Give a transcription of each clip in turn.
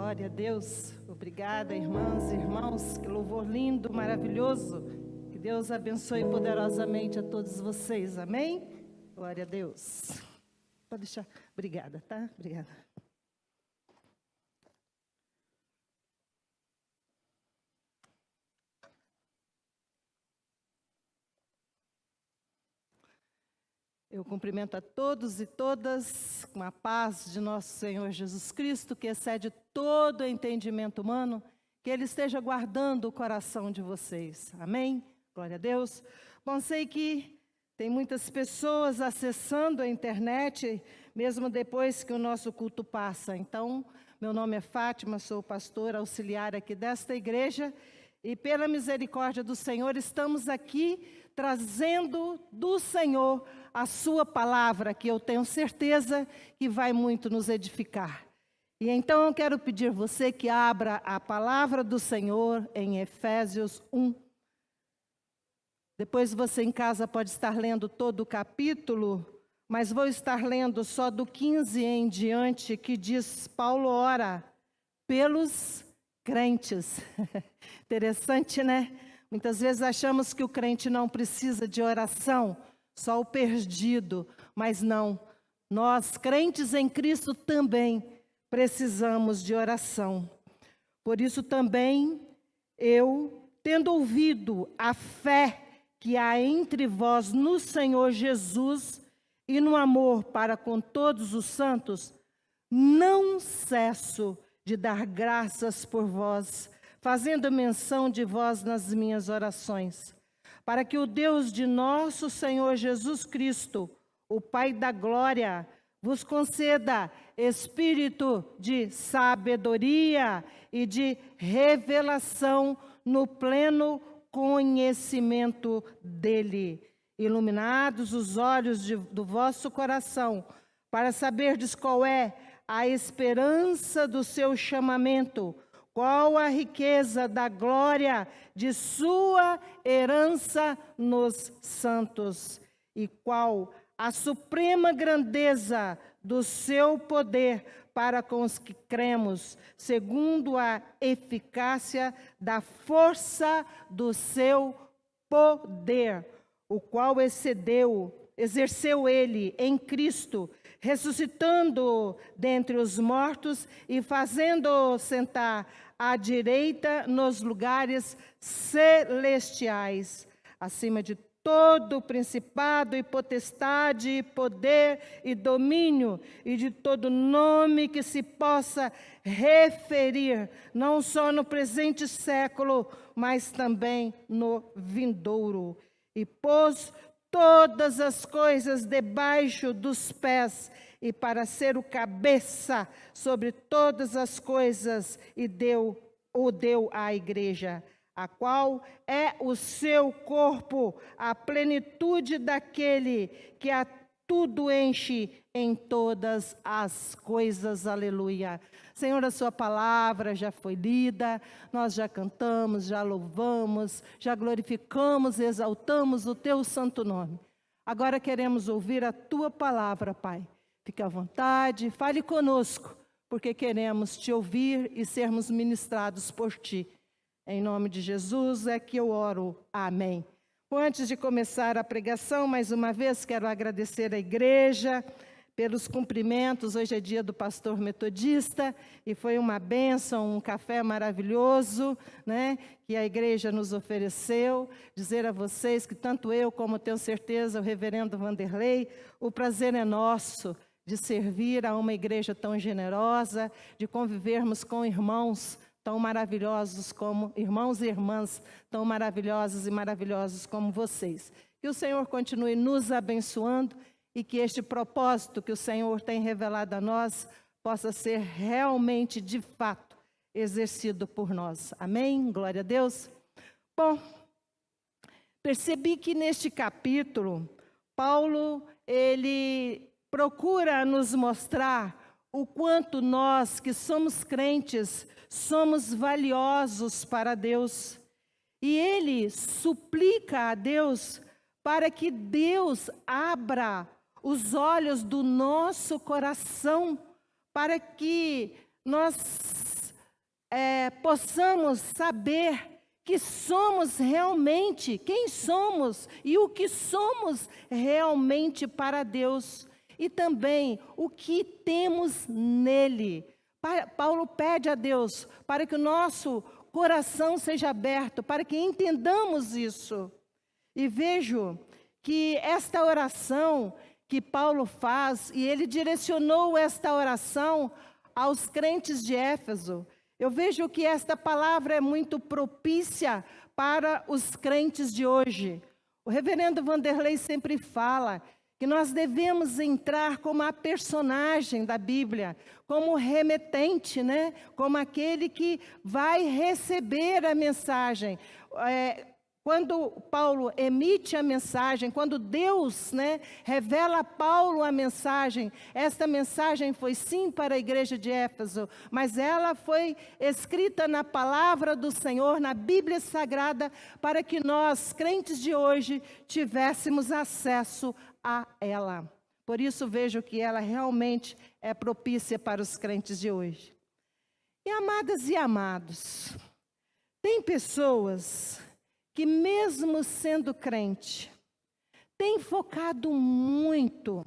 Glória a Deus. Obrigada, irmãs e irmãos. Que louvor lindo, maravilhoso. Que Deus abençoe poderosamente a todos vocês. Amém? Glória a Deus. Pode deixar. Obrigada, tá? Obrigada. Eu cumprimento a todos e todas com a paz de nosso Senhor Jesus Cristo, que excede todo entendimento humano, que Ele esteja guardando o coração de vocês. Amém? Glória a Deus. Bom, sei que tem muitas pessoas acessando a internet, mesmo depois que o nosso culto passa. Então, meu nome é Fátima, sou pastora auxiliar aqui desta igreja, e pela misericórdia do Senhor, estamos aqui trazendo do Senhor a sua palavra, que eu tenho certeza que vai muito nos edificar. E então eu quero pedir você que abra a palavra do Senhor em Efésios 1. Depois você em casa pode estar lendo todo o capítulo, mas vou estar lendo só do 15 em diante, que diz: Paulo ora pelos crentes. Interessante, né? Muitas vezes achamos que o crente não precisa de oração, só o perdido, mas não. Nós, crentes em Cristo, também precisamos de oração. Por isso também eu, tendo ouvido a fé que há entre vós no Senhor Jesus e no amor para com todos os santos, não cesso de dar graças por vós, fazendo menção de vós nas minhas orações, para que o Deus de nosso Senhor Jesus Cristo, o Pai da glória, vos conceda espírito de sabedoria e de revelação no pleno conhecimento dele, iluminados os olhos do vosso coração, para saberdes qual é a esperança do seu chamamento, qual a riqueza da glória de sua herança nos santos, e qual a suprema grandeza do seu poder para com os que cremos, segundo a eficácia da força do seu poder, o qual exerceu ele em Cristo, ressuscitando dentre os mortos e fazendo-o sentar à direita nos lugares celestiais, acima de todo principado e potestade, e poder e domínio, e de todo nome que se possa referir, não só no presente século, mas também no vindouro. E pôs todas as coisas debaixo dos pés, e para ser o cabeça sobre todas as coisas, e deu à igreja, a qual é o seu corpo, a plenitude daquele que a tudo enche em todas as coisas. Aleluia. Senhor, a sua palavra já foi lida, nós já cantamos, já louvamos, já glorificamos e exaltamos o teu santo nome. Agora queremos ouvir a tua palavra, Pai. Fique à vontade, fale conosco, porque queremos te ouvir e sermos ministrados por ti. Em nome de Jesus é que eu oro. Amém. Bom, antes de começar a pregação, mais uma vez quero agradecer à igreja pelos cumprimentos. Hoje é dia do pastor metodista e foi uma bênção, um café maravilhoso, né, que a igreja nos ofereceu. Dizer a vocês que tanto eu como tenho certeza o reverendo Vanderlei, o prazer é nosso de servir a uma igreja tão generosa, de convivermos com irmãos tão maravilhosos como irmãos e irmãs, tão maravilhosos e maravilhosos como vocês. Que o Senhor continue nos abençoando e que este propósito que o Senhor tem revelado a nós possa ser realmente, de fato, exercido por nós. Amém? Glória a Deus. Bom, percebi que neste capítulo, Paulo, ele procura nos mostrar o quanto nós, que somos crentes, somos valiosos para Deus. E ele suplica a Deus para que Deus abra os olhos do nosso coração, para que nós possamos saber que somos realmente, quem somos e o que somos realmente para Deus. E também o que temos nele. Paulo pede a Deus para que o nosso coração seja aberto, para que entendamos isso. E vejo que esta oração que Paulo faz, e ele direcionou esta oração aos crentes de Éfeso, eu vejo que esta palavra é muito propícia para os crentes de hoje. O reverendo Vanderlei sempre fala que nós devemos entrar como a personagem da Bíblia, como remetente, né? Como aquele que vai receber a mensagem. Quando Paulo emite a mensagem, quando Deus, né, revela a Paulo a mensagem, esta mensagem foi sim para a igreja de Éfeso, mas ela foi escrita na palavra do Senhor, na Bíblia Sagrada, para que nós, crentes de hoje, tivéssemos acesso a ela. Por isso vejo que ela realmente é propícia para os crentes de hoje. E amadas e amados, tem pessoas que mesmo sendo crente, tem focado muito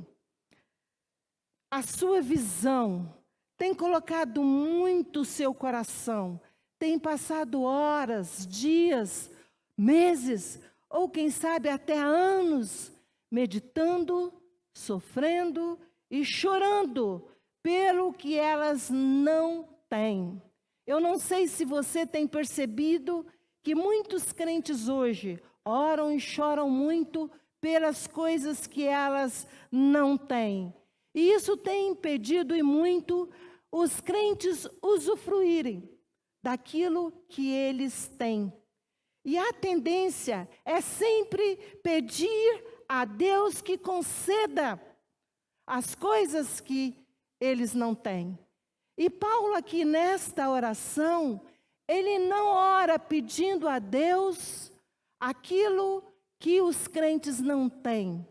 a sua visão, tem colocado muito o seu coração, tem passado horas, dias, meses, ou quem sabe até anos, meditando, sofrendo e chorando pelo que elas não têm. Eu não sei se você tem percebido que muitos crentes hoje oram e choram muito pelas coisas que elas não têm. E isso tem impedido e muito os crentes usufruírem daquilo que eles têm. E a tendência é sempre pedir a Deus que conceda as coisas que eles não têm. E Paulo aqui nesta oração, ele não ora pedindo a Deus aquilo que os crentes não têm.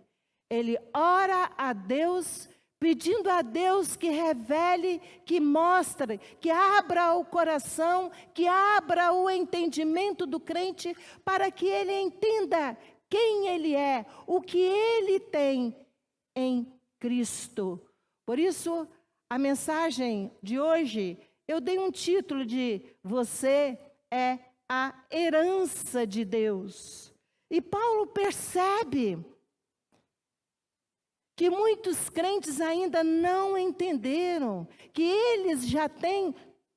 Ele ora a Deus, pedindo a Deus que revele, que mostre, que abra o coração, que abra o entendimento do crente, para que ele entenda quem ele é, o que ele tem em Cristo. Por isso, a mensagem de hoje, eu dei um título de Você é a herança de Deus. E Paulo percebe que muitos crentes ainda não entenderam que eles já têm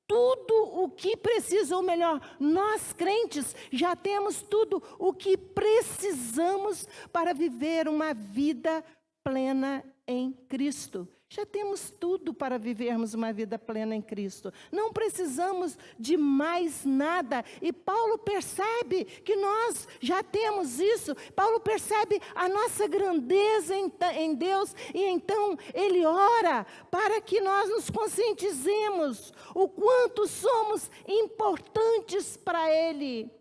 tudo o que precisam, ou melhor, nós crentes já temos tudo o que precisamos para viver uma vida plena em Cristo. Já temos tudo para vivermos uma vida plena em Cristo. Não precisamos de mais nada. E Paulo percebe que nós já temos isso. Paulo percebe a nossa grandeza em Deus. E então ele ora para que nós nos conscientizemos o quanto somos importantes para Ele.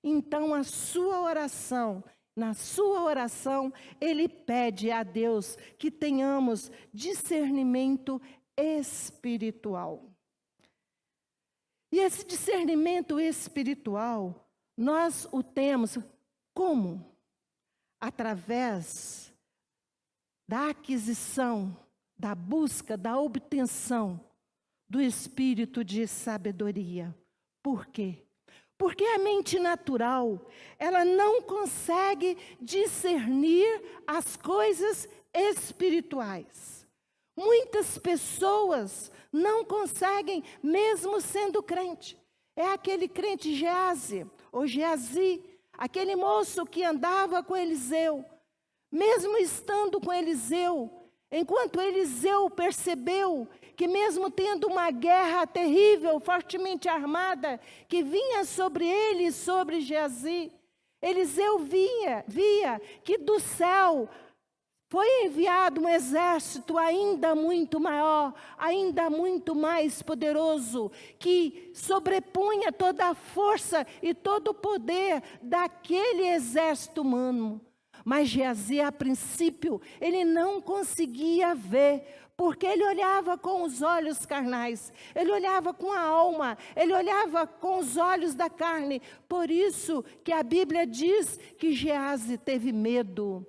Então a sua oração... Na sua oração, ele pede a Deus que tenhamos discernimento espiritual. E esse discernimento espiritual, nós o temos como? Através da aquisição, da busca, da obtenção do espírito de sabedoria. Por quê? Porque a mente natural, ela não consegue discernir as coisas espirituais. Muitas pessoas não conseguem, mesmo sendo crente. É aquele crente Geazi, ou Geazi, aquele moço que andava com Eliseu. Mesmo estando com Eliseu, enquanto Eliseu percebeu que mesmo tendo uma guerra terrível, fortemente armada, que vinha sobre ele e sobre Geazi, Eliseu via que do céu foi enviado um exército ainda muito maior, ainda muito mais poderoso, que sobrepunha toda a força e todo o poder daquele exército humano. Mas Geazi, a princípio, ele não conseguia ver, Porque ele olhava com os olhos carnais, ele olhava com a alma, ele olhava com os olhos da carne. Por isso que a Bíblia diz que Gease teve medo.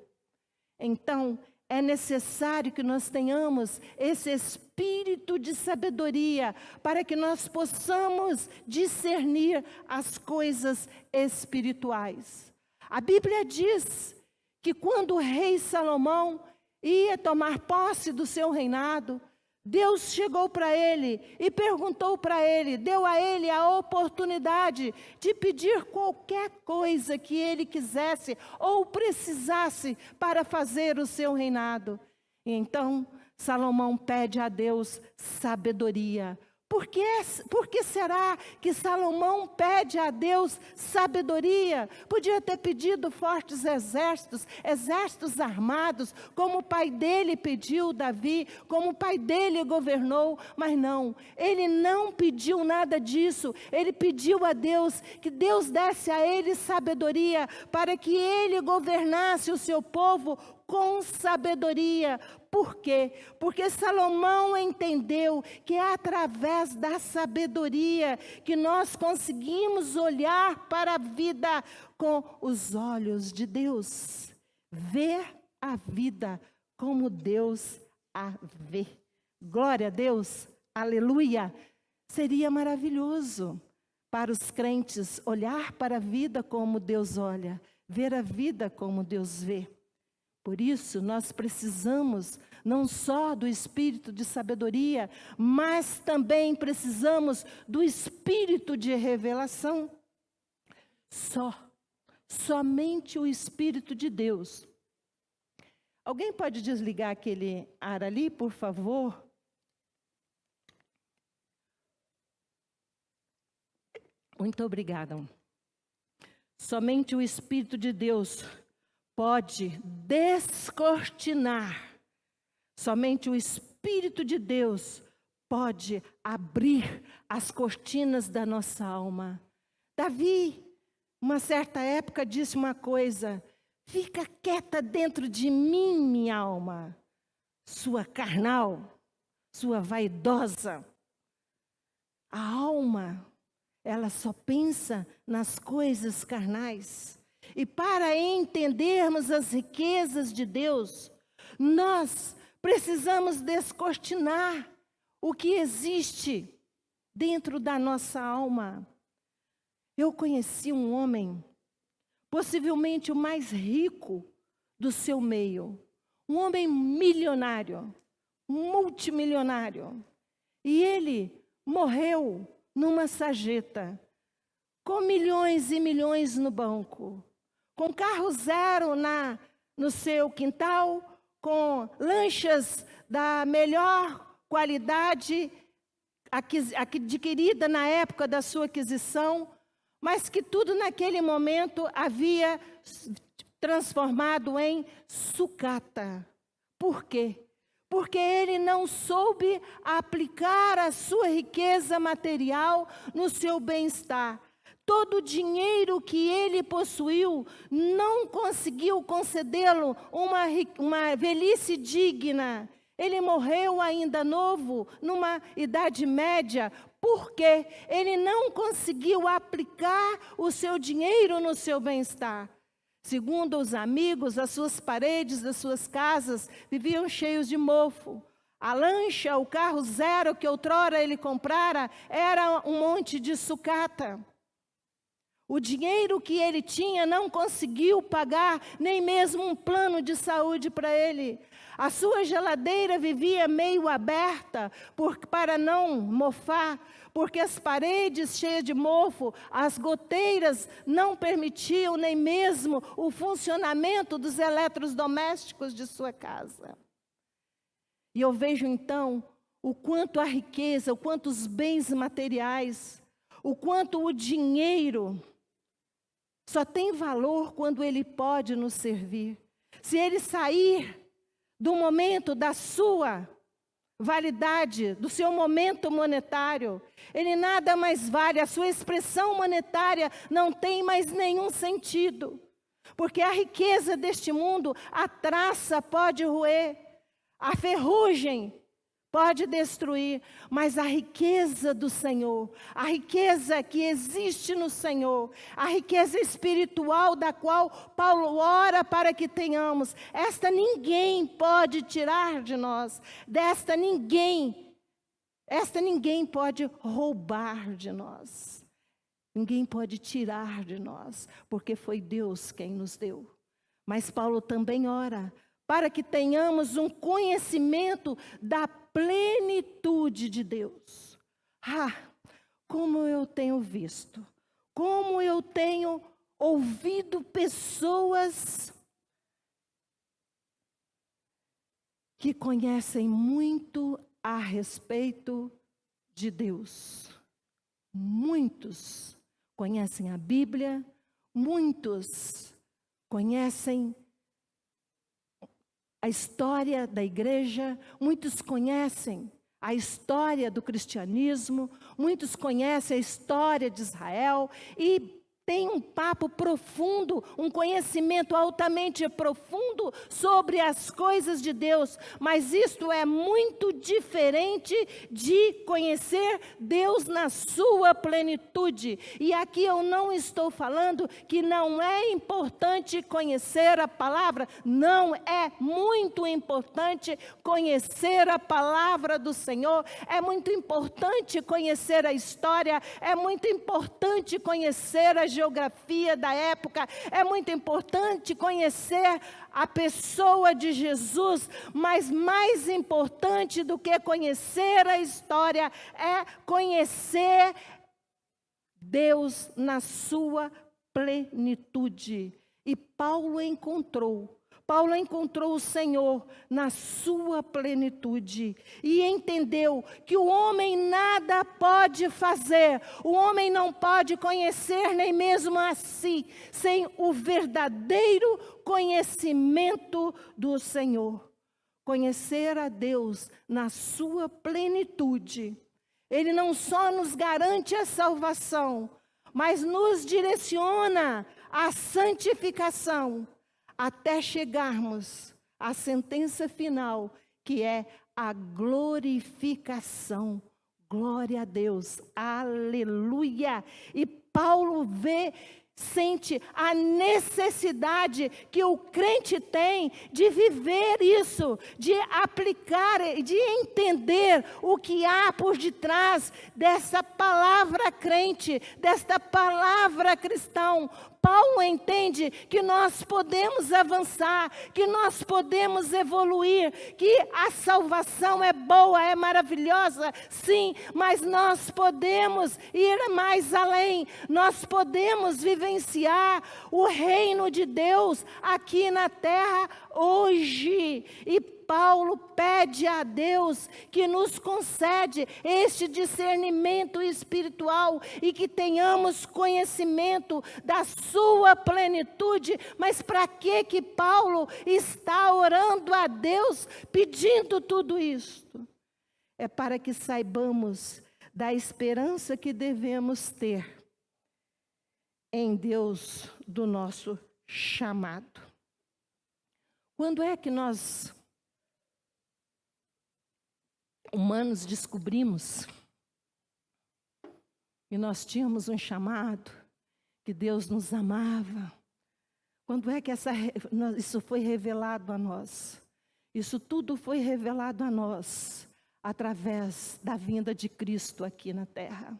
Então, é necessário que nós tenhamos esse espírito de sabedoria para que nós possamos discernir as coisas espirituais. A Bíblia diz que quando o rei Salomão ia tomar posse do seu reinado, Deus chegou para ele e perguntou para ele, deu a ele a oportunidade de pedir qualquer coisa que ele quisesse ou precisasse para fazer o seu reinado. E então Salomão pede a Deus sabedoria. Por que será que Salomão pede a Deus sabedoria? Podia ter pedido fortes exércitos, exércitos armados, como o pai dele pediu, Davi, como o pai dele governou, mas não, ele não pediu nada disso. Ele pediu a Deus que Deus desse a ele sabedoria para que ele governasse o seu povo com sabedoria. Por quê? Porque Salomão entendeu que é através da sabedoria que nós conseguimos olhar para a vida com os olhos de Deus. Ver a vida como Deus a vê. Glória a Deus, aleluia. Seria maravilhoso para os crentes olhar para a vida como Deus olha, ver a vida como Deus vê. Por isso, nós precisamos não só do espírito de sabedoria, mas também precisamos do espírito de revelação. Somente o Espírito de Deus. Alguém pode desligar aquele ar ali, por favor? Muito obrigada. Somente o Espírito de Deus pode descortinar. Somente o Espírito de Deus pode abrir as cortinas da nossa alma. Davi, uma certa época, disse uma coisa: fica quieta dentro de mim, minha alma, sua carnal, sua vaidosa. A alma, ela só pensa nas coisas carnais. E para entendermos as riquezas de Deus, nós precisamos descortinar o que existe dentro da nossa alma. Eu conheci um homem, possivelmente o mais rico do seu meio, um homem milionário, multimilionário. E ele morreu numa sarjeta, com milhões e milhões no banco, com carro zero no seu quintal, com lanchas da melhor qualidade adquirida na época da sua aquisição, mas que tudo naquele momento havia transformado em sucata. Por quê? Porque ele não soube aplicar a sua riqueza material no seu bem-estar. Todo o dinheiro que ele possuiu não conseguiu concedê-lo uma velhice digna. Ele morreu ainda novo, numa idade média, porque ele não conseguiu aplicar o seu dinheiro no seu bem-estar. Segundo os amigos, as suas paredes das suas casas viviam cheios de mofo. A lancha, o carro zero que outrora ele comprara, era um monte de sucata. O dinheiro que ele tinha não conseguiu pagar nem mesmo um plano de saúde para ele. A sua geladeira vivia meio aberta para não mofar, porque as paredes cheias de mofo, as goteiras não permitiam nem mesmo o funcionamento dos eletrodomésticos de sua casa. E eu vejo então o quanto a riqueza, o quanto os bens materiais, o quanto o dinheiro só tem valor quando ele pode nos servir. Se ele sair do momento da sua validade, do seu momento monetário, ele nada mais vale, a sua expressão monetária não tem mais nenhum sentido. Porque a riqueza deste mundo, a traça pode roer, a ferrugem pode destruir, mas a riqueza do Senhor, a riqueza que existe no Senhor, a riqueza espiritual da qual Paulo ora para que tenhamos, esta ninguém pode tirar de nós, esta ninguém pode roubar de nós, ninguém pode tirar de nós, porque foi Deus quem nos deu. Mas Paulo também ora para que tenhamos um conhecimento da plenitude de Deus. Como eu tenho visto, como eu tenho ouvido pessoas que conhecem muito a respeito de Deus. Muitos conhecem a Bíblia, muitos conhecem a história da igreja, muitos conhecem a história do cristianismo, muitos conhecem a história de Israel e tem um papo profundo, um conhecimento altamente profundo sobre as coisas de Deus, mas isto é muito diferente de conhecer Deus na sua plenitude. E aqui eu não estou falando que não é importante conhecer a palavra, não, é muito importante conhecer a palavra do Senhor, é muito importante conhecer a história, é muito importante conhecer a geografia da época, é muito importante conhecer a pessoa de Jesus, mas mais importante do que conhecer a história é conhecer Deus na sua plenitude. E Paulo encontrou o Senhor na sua plenitude e entendeu que o homem nada pode fazer, o homem não pode conhecer nem mesmo a si, sem o verdadeiro conhecimento do Senhor. Conhecer a Deus na sua plenitude. Ele não só nos garante a salvação, mas nos direciona à santificação, até chegarmos à sentença final, que é a glorificação. Glória a Deus, aleluia! E Paulo sente a necessidade que o crente tem de viver isso, de aplicar, de entender o que há por detrás dessa palavra crente, desta palavra cristão. Paulo entende que nós podemos avançar, que nós podemos evoluir, que a salvação é boa, é maravilhosa, sim, mas nós podemos ir mais além, nós podemos vivenciar o reino de Deus aqui na terra hoje. E Paulo pede a Deus que nos concede este discernimento espiritual e que tenhamos conhecimento da sua plenitude. Mas para que Paulo está orando a Deus pedindo tudo isto? É para que saibamos da esperança que devemos ter em Deus do nosso chamado. Quando é que nós humanos descobrimos que nós tínhamos um chamado, que Deus nos amava? Quando é que isso foi revelado a nós? Isso tudo foi revelado a nós através da vinda de Cristo aqui na terra.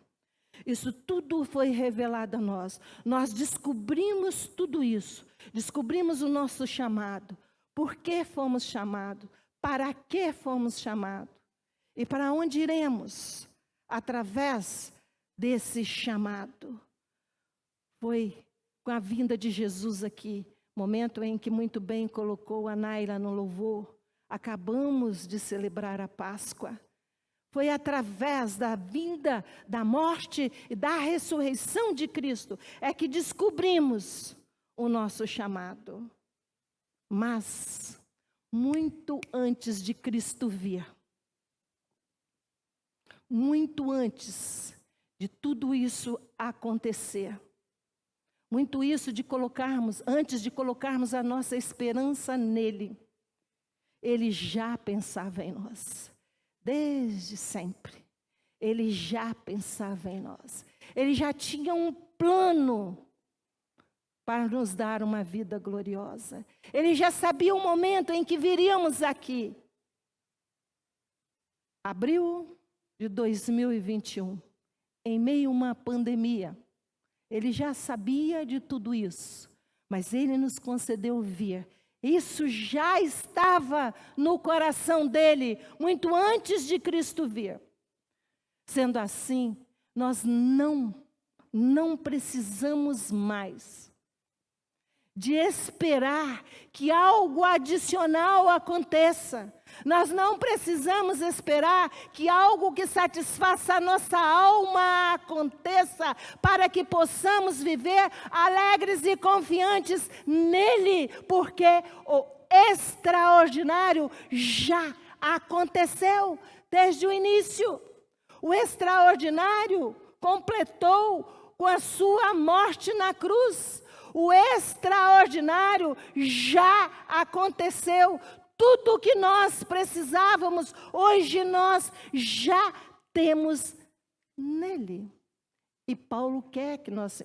Isso tudo foi revelado a nós. Nós descobrimos tudo isso. Descobrimos o nosso chamado. Por que fomos chamados? Para que fomos chamados? E para onde iremos? Através desse chamado. Foi com a vinda de Jesus aqui, momento em que muito bem colocou a Naila no louvor. Acabamos de celebrar a Páscoa. Foi através da vinda, da morte e da ressurreição de Cristo é que descobrimos o nosso chamado. Mas, muito antes de Cristo vir, muito antes de tudo isso acontecer, antes de colocarmos a nossa esperança nele, ele já pensava em nós. desde sempre, Ele já pensava em nós. Ele já tinha um plano para nos dar uma vida gloriosa. Ele já sabia o momento em que viríamos aqui. Abril de 2021, em meio a uma pandemia. Ele já sabia de tudo isso, mas Ele nos concedeu vir. Isso já estava no coração dele, muito antes de Cristo vir. Sendo assim, nós não precisamos mais de esperar que algo adicional aconteça. Nós não precisamos esperar que algo que satisfaça a nossa alma aconteça para que possamos viver alegres e confiantes nele, porque o extraordinário já aconteceu desde o início. O extraordinário completou com a sua morte na cruz. O extraordinário já aconteceu. Tudo o que nós precisávamos, hoje nós já temos nele. E Paulo quer que nós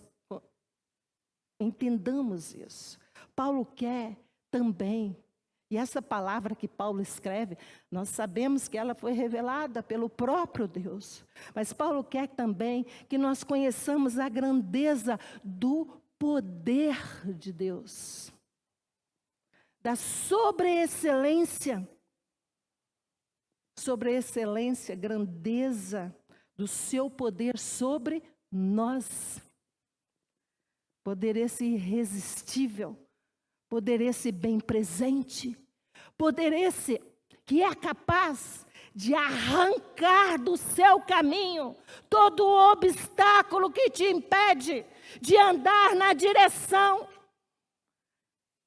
entendamos isso. Paulo quer também, e essa palavra que Paulo escreve, nós sabemos que ela foi revelada pelo próprio Deus. Mas Paulo quer também que nós conheçamos a grandeza do poder de Deus, da sobreexcelência, grandeza do seu poder sobre nós. Poder esse irresistível, poder esse bem presente, poder esse que é capaz de arrancar do seu caminho todo o obstáculo que te impede de andar na direção,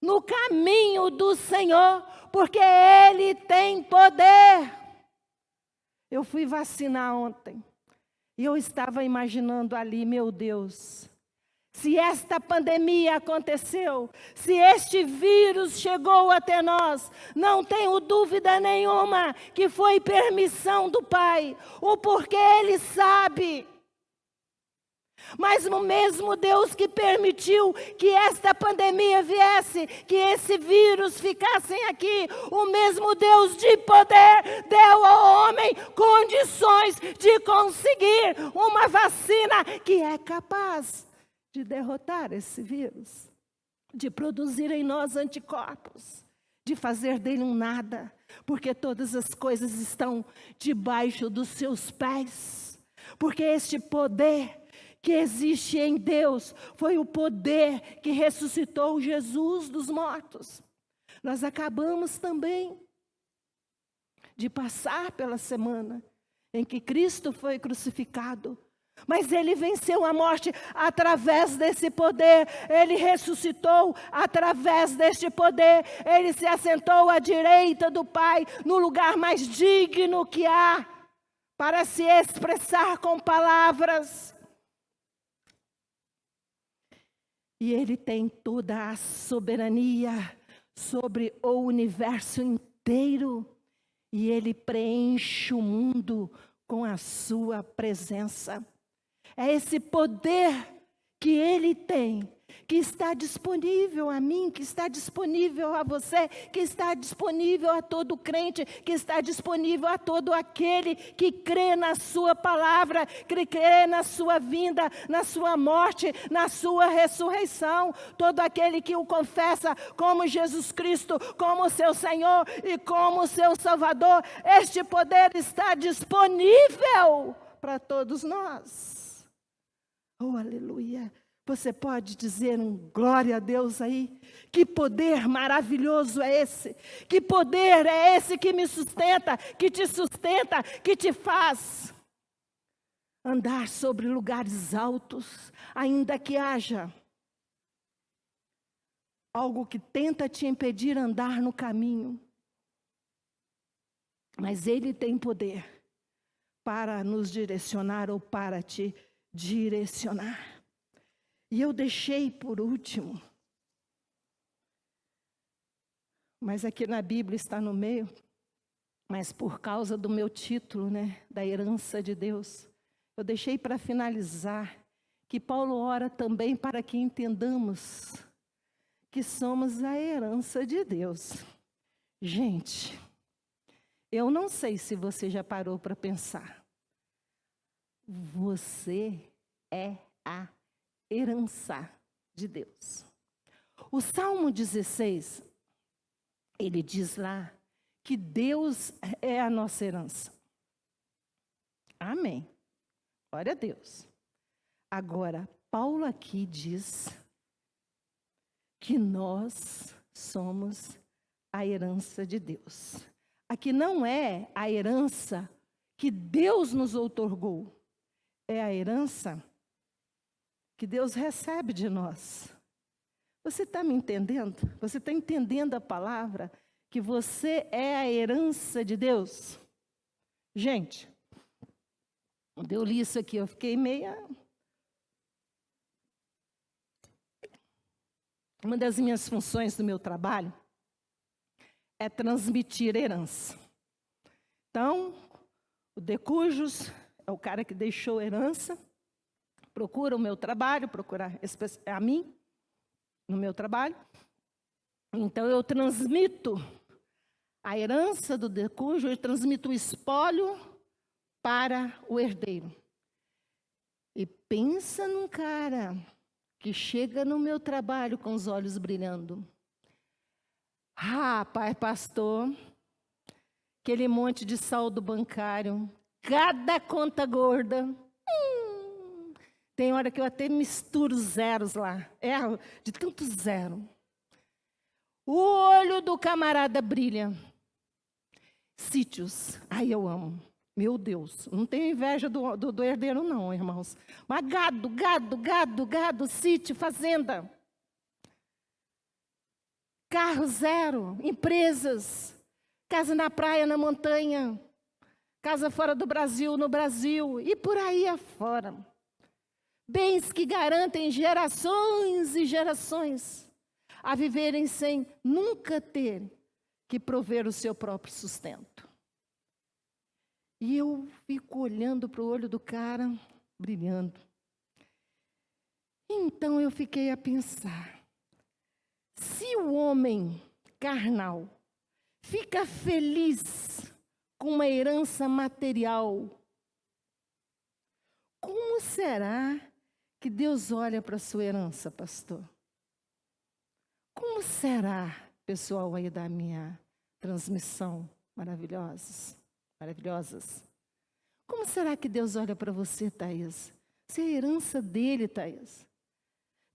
no caminho do Senhor, porque Ele tem poder. Eu fui vacinar ontem e eu estava imaginando ali, meu Deus, se esta pandemia aconteceu, se este vírus chegou até nós, não tenho dúvida nenhuma que foi permissão do Pai, o porquê Ele sabe. Mas o mesmo Deus que permitiu que esta pandemia viesse, que esse vírus ficasse aqui, o mesmo Deus de poder deu ao homem condições de conseguir uma vacina que é capaz de derrotar esse vírus, de produzir em nós anticorpos, de fazer dele um nada, porque todas as coisas estão debaixo dos seus pés, porque este poder que existe em Deus foi o poder que ressuscitou Jesus dos mortos. Nós acabamos também de passar pela semana em que Cristo foi crucificado, mas Ele venceu a morte através desse poder. Ele ressuscitou através deste poder. Ele se assentou à direita do Pai, no lugar mais digno que há, para se expressar com palavras. E Ele tem toda a soberania sobre o universo inteiro. E Ele preenche o mundo com a sua presença. É esse poder que Ele tem, que está disponível a mim, que está disponível a você, que está disponível a todo crente, que está disponível a todo aquele que crê na sua palavra, que crê na sua vinda, na sua morte, na sua ressurreição. Todo aquele que o confessa como Jesus Cristo, como seu Senhor e como seu Salvador, este poder está disponível para todos nós. Oh, aleluia! Você pode dizer um glória a Deus aí? Que poder maravilhoso é esse? Que poder é esse que me sustenta, que te sustenta, que te faz andar sobre lugares altos, ainda que haja algo que tenta te impedir andar no caminho. Mas Ele tem poder para nos direcionar ou para te direcionar. E eu deixei por último, mas aqui na Bíblia está no meio, Mas por causa do meu título, né, da herança de Deus, eu deixei para finalizar que Paulo ora também para que entendamos que somos a herança de Deus. Gente, eu não sei se você já parou para pensar. Você é a herança de Deus. O Salmo 16, ele diz lá que Deus é a nossa herança. Amém. Glória a Deus. Agora, Paulo aqui diz que nós somos a herança de Deus. Aqui não é a herança que Deus nos outorgou, é a herança que Deus recebe de nós. Você está me entendendo? Você está entendendo a palavra? Que você é a herança de Deus? Gente, quando eu li isso aqui, eu fiquei meia... Uma das minhas funções do meu trabalho é transmitir herança. Então, o Decujos é o cara que deixou herança, procura o meu trabalho, procura a mim, no meu trabalho. Então, eu transmito a herança do Decujo, eu transmito o espólio para o herdeiro. E pensa num cara que chega no meu trabalho com os olhos brilhando. Pai, pastor, aquele monte de saldo bancário, cada conta gorda. Tem hora que eu até misturo zeros lá, de tanto zero. O olho do camarada brilha. Sítios, eu amo. Meu Deus, não tenho inveja do herdeiro não, irmãos. Mas gado, sítio, fazenda. Carro zero, empresas, casa na praia, na montanha, casa fora do Brasil, no Brasil, e por aí afora. Bens que garantem gerações e gerações a viverem sem nunca ter que prover o seu próprio sustento. E eu fico olhando para o olho do cara, brilhando. Então eu fiquei a pensar, se o homem carnal fica feliz com uma herança material, como será que Deus olha para a sua herança, pastor? Como será, pessoal aí da minha transmissão maravilhosas? Como será que Deus olha para você, Thaís? Você é a herança dele, Thaís.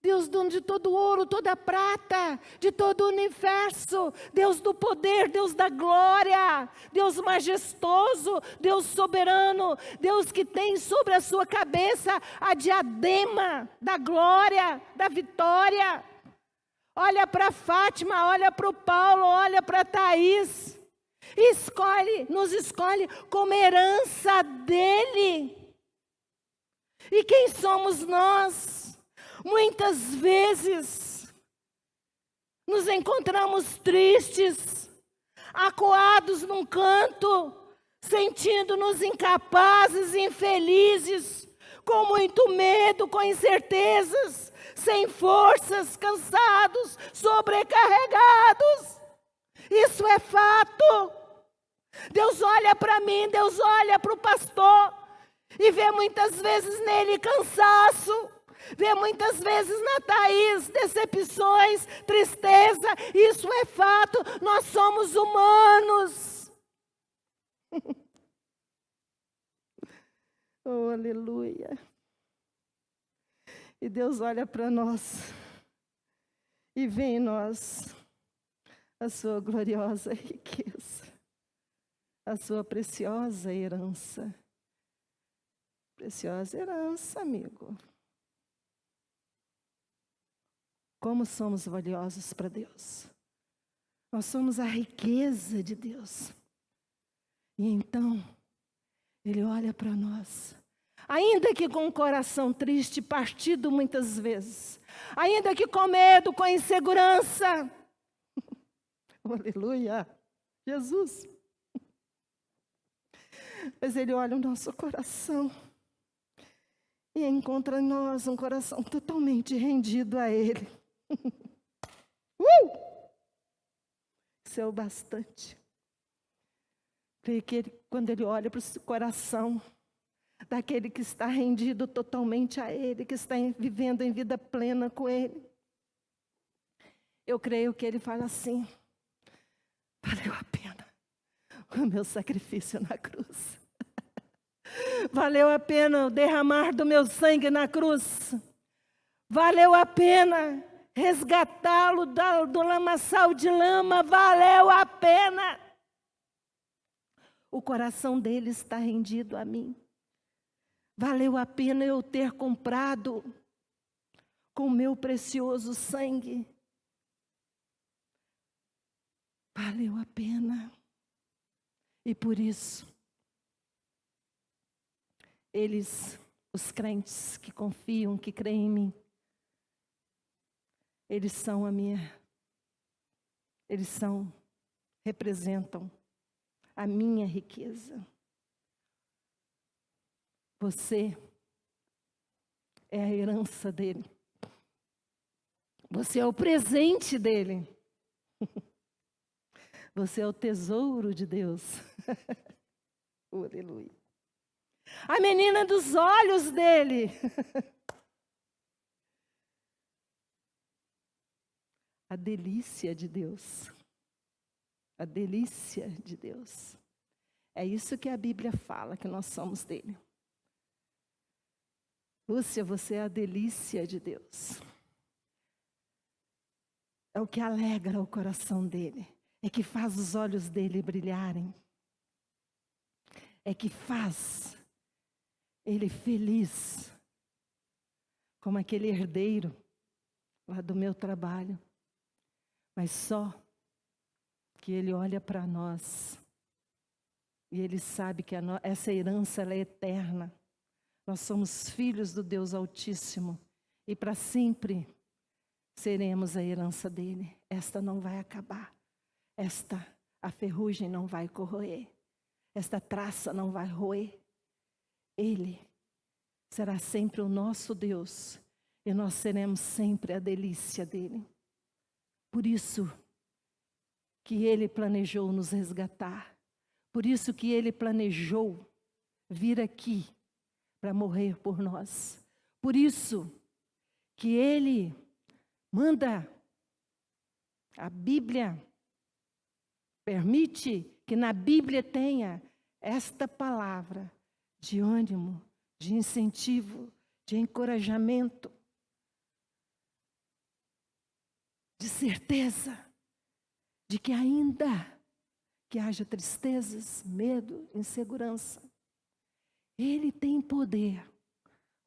Deus, dono de todo o ouro, toda a prata, de todo o universo. Deus do poder, Deus da glória. Deus majestoso, Deus soberano. Deus que tem sobre a sua cabeça a diadema da glória, da vitória. Olha para Fátima, olha para o Paulo, olha para Thaís. Nos escolhe como herança dele. E quem somos nós? Muitas vezes nos encontramos tristes, acuados num canto, sentindo-nos incapazes, infelizes, com muito medo, com incertezas, sem forças, cansados, sobrecarregados. Isso é fato. Deus olha para mim, Deus olha para o pastor e vê muitas vezes nele cansaço, vê muitas vezes na Thaís decepções, tristeza. Isso é fato, nós somos humanos. Oh, aleluia. E Deus olha para nós e vê em nós a sua gloriosa riqueza, a sua preciosa herança. Preciosa herança, amigo. Como somos valiosos para Deus. Nós somos a riqueza de Deus. E então, Ele olha para nós. Ainda que com o coração triste, partido muitas vezes. Ainda que com medo, com insegurança. Aleluia. Jesus. Mas Ele olha o nosso coração e encontra em nós um coração totalmente rendido a Ele. Isso é o bastante. Porque quando Ele olha para o coração daquele que está rendido totalmente a Ele, que está vivendo em vida plena com Ele, eu creio que Ele fala assim: valeu a pena o meu sacrifício na cruz. Valeu a pena o derramar do meu sangue na cruz. Valeu a pena resgatá-lo do lamaçal de lama. Valeu a pena. O coração dele está rendido a mim. Valeu a pena eu ter comprado com o meu precioso sangue. Valeu a pena. E por isso, eles, os crentes que confiam, que creem em mim, eles representam a minha riqueza. Você é a herança dele. Você é o presente dele. Você é o tesouro de Deus. Aleluia. A menina dos olhos dele. A delícia de Deus. A delícia de Deus. É isso que a Bíblia fala, que nós somos dele. Lúcia, você é a delícia de Deus. É o que alegra o coração dele. É que faz os olhos dele brilharem. É que faz ele feliz. Como aquele herdeiro lá do meu trabalho. Mas só que ele olha para nós. E ele sabe que essa herança ela é eterna. Nós somos filhos do Deus Altíssimo. E para sempre seremos a herança dele. Esta não vai acabar. A ferrugem não vai corroer. Esta traça não vai roer. Ele será sempre o nosso Deus. E nós seremos sempre a delícia dele. Por isso que ele planejou nos resgatar. Por isso que ele planejou vir aqui para morrer por nós. Por isso que ele manda, a Bíblia permite que na Bíblia tenha esta palavra de ânimo, de incentivo, de encorajamento, de certeza de que ainda que haja tristezas, medo, insegurança, Ele tem poder,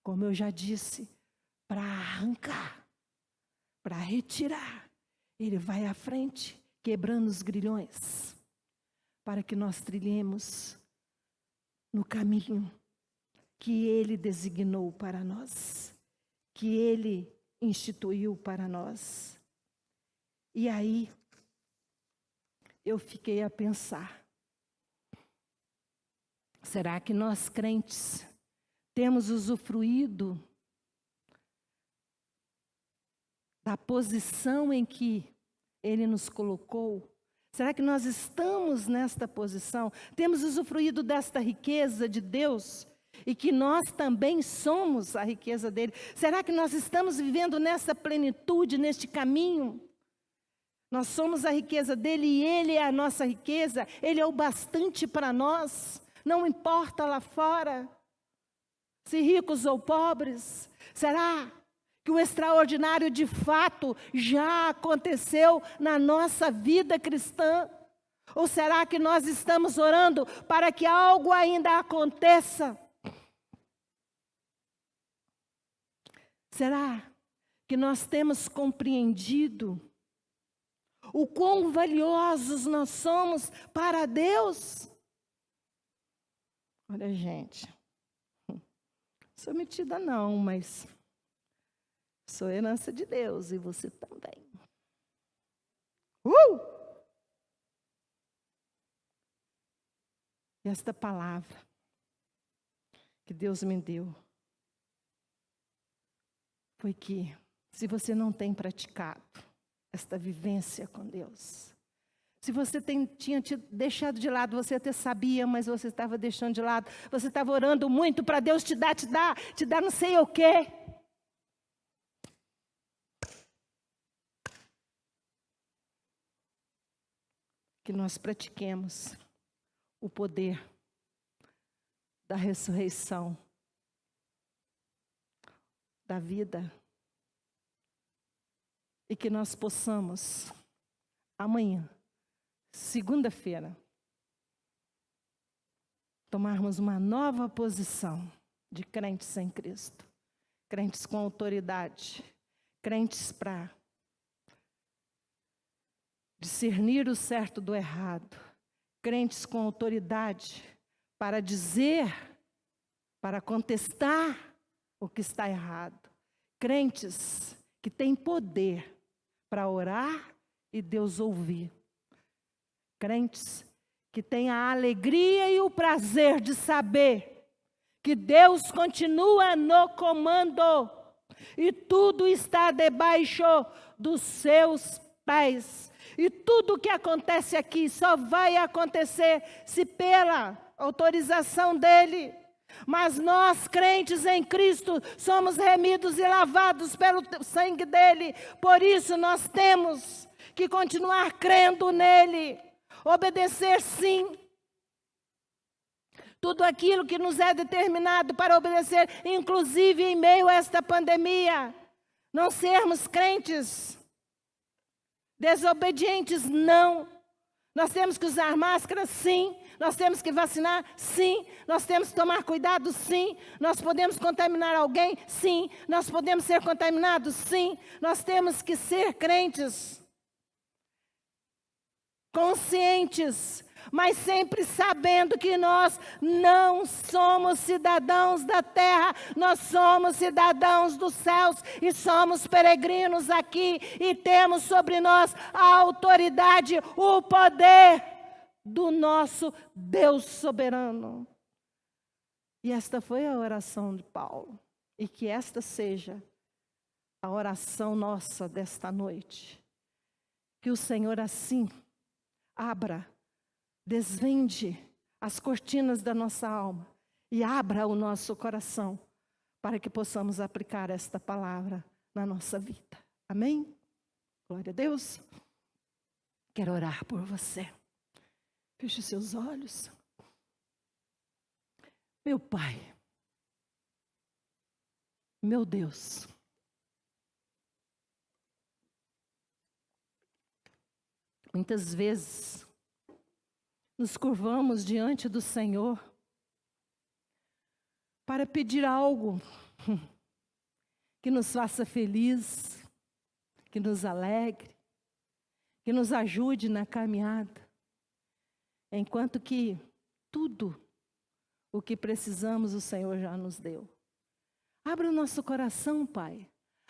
como eu já disse, para arrancar, para retirar. Ele vai à frente, quebrando os grilhões, para que nós trilhemos no caminho que Ele designou para nós, que Ele instituiu para nós. E aí, eu fiquei a pensar, será que nós crentes temos usufruído da posição em que Ele nos colocou? Será que nós estamos nesta posição? Temos usufruído desta riqueza de Deus e que nós também somos a riqueza dele? Será que nós estamos vivendo nessa plenitude, neste caminho? Nós somos a riqueza dele e ele é a nossa riqueza. Ele é o bastante para nós. Não importa lá fora, se ricos ou pobres. Será que o extraordinário de fato já aconteceu na nossa vida cristã? Ou será que nós estamos orando para que algo ainda aconteça? Será que nós temos compreendido o quão valiosos nós somos para Deus? Olha, gente, sou metida não, mas sou herança de Deus e você também. E esta palavra que Deus me deu foi que, se você não tem praticado esta vivência com Deus, se você tinha deixado de lado, você até sabia, mas você estava deixando de lado, você estava orando muito para Deus te dar não sei o quê. Que nós pratiquemos o poder da ressurreição, da vida, e que nós possamos, amanhã, segunda-feira, tomarmos uma nova posição de crentes em Cristo, crentes com autoridade, crentes para discernir o certo do errado, crentes com autoridade para dizer, para contestar o que está errado, crentes que têm poder para orar e Deus ouvir, crentes que têm a alegria e o prazer de saber que Deus continua no comando e tudo está debaixo dos seus pés. E tudo o que acontece aqui só vai acontecer se pela autorização dele. Mas nós, crentes em Cristo, somos remidos e lavados pelo sangue dele. Por isso nós temos que continuar crendo nele. Obedecer sim. Tudo aquilo que nos é determinado para obedecer, inclusive em meio a esta pandemia. Não sermos crentes desobedientes, não. Nós temos que usar máscara, sim. Nós temos que vacinar, sim. Nós temos que tomar cuidado, sim. Nós podemos contaminar alguém, sim. Nós podemos ser contaminados, sim. Nós temos que ser crentes conscientes, mas sempre sabendo que nós não somos cidadãos da terra, nós somos cidadãos dos céus e somos peregrinos aqui e temos sobre nós a autoridade, o poder do nosso Deus soberano. E esta foi a oração de Paulo, e que esta seja a oração nossa desta noite. Que o Senhor assim abra, desvende as cortinas da nossa alma e abra o nosso coração para que possamos aplicar esta palavra na nossa vida. Amém? Glória a Deus. Quero orar por você. Feche os seus olhos. Meu Pai, meu Deus, muitas vezes nos curvamos diante do Senhor para pedir algo que nos faça feliz, que nos alegre, que nos ajude na caminhada, enquanto que tudo o que precisamos o Senhor já nos deu. Abra o nosso coração, Pai.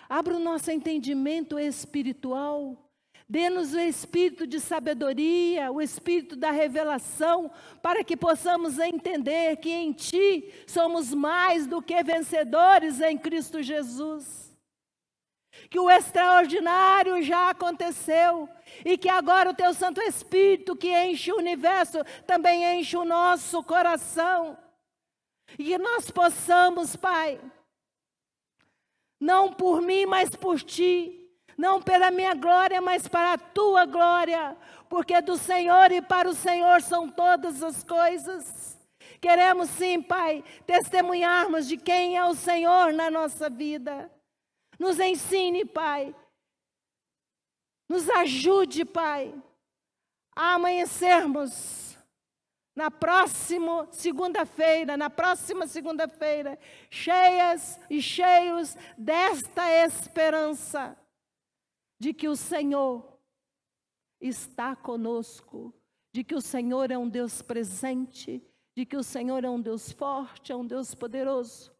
Abra o nosso entendimento espiritual. Dê-nos o espírito de sabedoria, o espírito da revelação, para que possamos entender que em Ti somos mais do que vencedores em Cristo Jesus. Que o extraordinário já aconteceu e que agora o Teu Santo Espírito, que enche o universo, também enche o nosso coração. E que nós possamos, Pai, não por mim, mas por Ti, não pela minha glória, mas para a Tua glória, porque do Senhor e para o Senhor são todas as coisas. Queremos sim, Pai, testemunharmos de quem é o Senhor na nossa vida. Nos ensine, Pai, nos ajude, Pai, a amanhecermos na próxima segunda-feira, cheias e cheios desta esperança de que o Senhor está conosco, de que o Senhor é um Deus presente, de que o Senhor é um Deus forte, é um Deus poderoso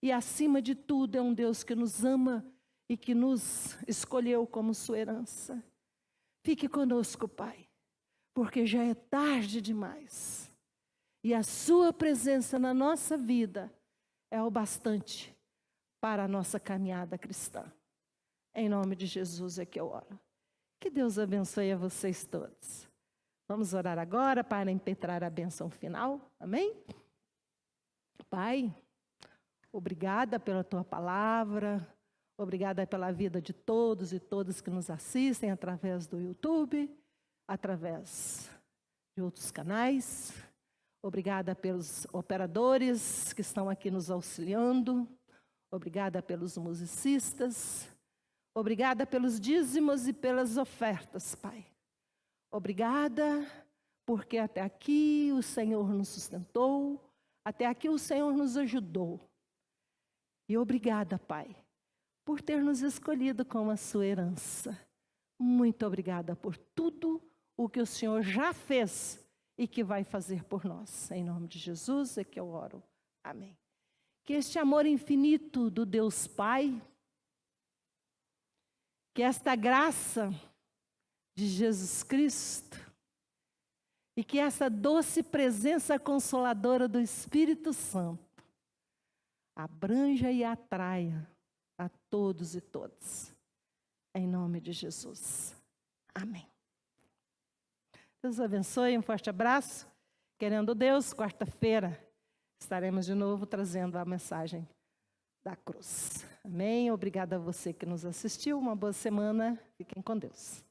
e acima de tudo é um Deus que nos ama e que nos escolheu como sua herança. Fique conosco, Pai, porque já é tarde demais E a sua presença na nossa vida é o bastante para a nossa caminhada cristã. Em nome de Jesus é que eu oro. Que Deus abençoe a vocês todos. Vamos orar agora para impetrar a bênção final. Amém? Pai, obrigada pela tua palavra. Obrigada pela vida de todos e todas que nos assistem através do YouTube, através de outros canais. Obrigada pelos operadores que estão aqui nos auxiliando. Obrigada pelos musicistas. Obrigada pelos dízimos e pelas ofertas, Pai. Obrigada porque até aqui o Senhor nos sustentou, até aqui o Senhor nos ajudou. E obrigada, Pai, por ter nos escolhido como a sua herança. Muito obrigada por tudo o que o Senhor já fez e que vai fazer por nós. Em nome de Jesus é que eu oro. Amém. Que este amor infinito do Deus Pai, que esta graça de Jesus Cristo e que essa doce presença consoladora do Espírito Santo abranja e atraia a todos e todas. Em nome de Jesus. Amém. Deus abençoe, um forte abraço. Querendo Deus, quarta-feira estaremos de novo trazendo a mensagem da cruz. Amém? Obrigada a você que nos assistiu. Uma boa semana. Fiquem com Deus.